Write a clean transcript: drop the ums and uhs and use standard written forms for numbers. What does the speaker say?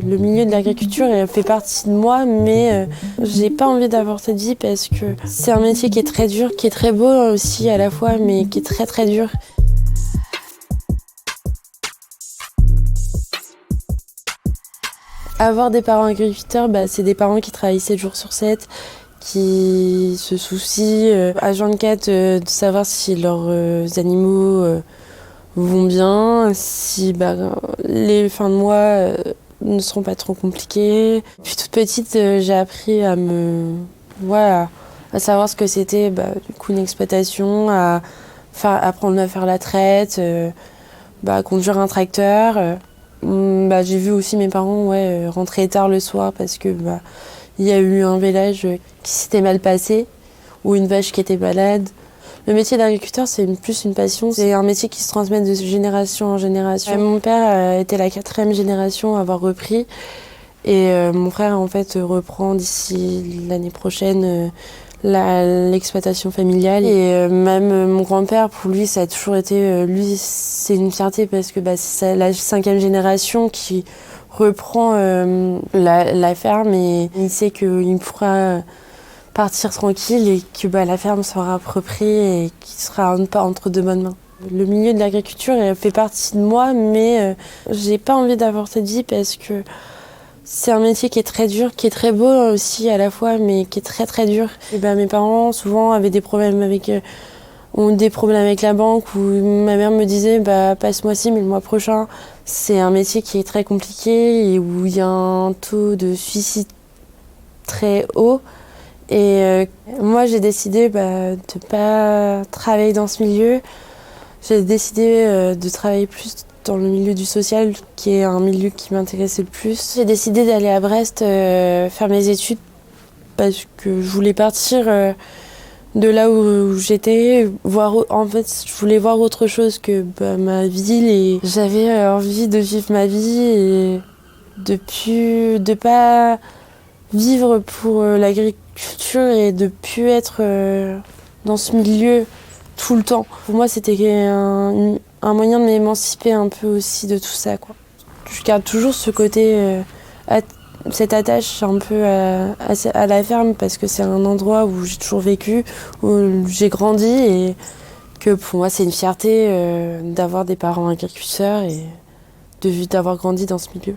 Le milieu de l'agriculture fait partie de moi, mais j'ai pas envie d'avoir cette vie parce que c'est un métier qui est très dur, qui est très beau aussi à la fois, mais qui est très très dur. Avoir des parents agriculteurs, c'est des parents qui travaillent 7 jours sur 7, qui se soucient H24 de savoir si leurs animaux vont bien, si les fins de mois ne seront pas trop compliquées. Puis toute petite, j'ai appris à savoir ce que c'était du coup une exploitation, apprendre à faire la traite, conduire un tracteur. J'ai vu aussi mes parents rentrer tard le soir parce que il y a eu un village qui s'était mal passé ou une vache qui était malade. Le métier d'agriculteur, c'est plus une passion. C'est un métier qui se transmet de génération en génération. Mon père était la 4e génération à avoir repris. Et mon frère, en fait, reprend d'ici l'année prochaine l'exploitation familiale. Et même mon grand-père, pour lui, ça a toujours été... lui, c'est une fierté parce que c'est la 5e génération qui reprend la ferme. Et il sait qu'il pourra partir tranquille et que la ferme sera appropriée et qu'il sera pas entre de bonnes mains. Le milieu de l'agriculture fait partie de moi, mais j'ai pas envie d'avoir cette vie parce que c'est un métier qui est très dur, qui est très beau aussi à la fois, mais qui est très très dur. Et mes parents souvent avaient des problèmes avec la banque, où ma mère me disait pas ce mois-ci mais le mois prochain. C'est un métier qui est très compliqué et où il y a un taux de suicide très haut. Et moi, j'ai décidé de pas travailler dans ce milieu. J'ai décidé de travailler plus dans le milieu du social, qui est un milieu qui m'intéressait le plus. J'ai décidé d'aller à Brest faire mes études parce que je voulais partir de là où j'étais. Je voulais voir autre chose que ma ville. Et j'avais envie de vivre ma vie et de pas vivre pour l'agriculture et de plus être dans ce milieu tout le temps. Pour moi, c'était un moyen de m'émanciper un peu aussi de tout ça, quoi. Je garde toujours ce côté, cette attache un peu à la ferme parce que c'est un endroit où j'ai toujours vécu, où j'ai grandi et que pour moi, c'est une fierté d'avoir des parents agriculteurs et d'avoir grandi dans ce milieu.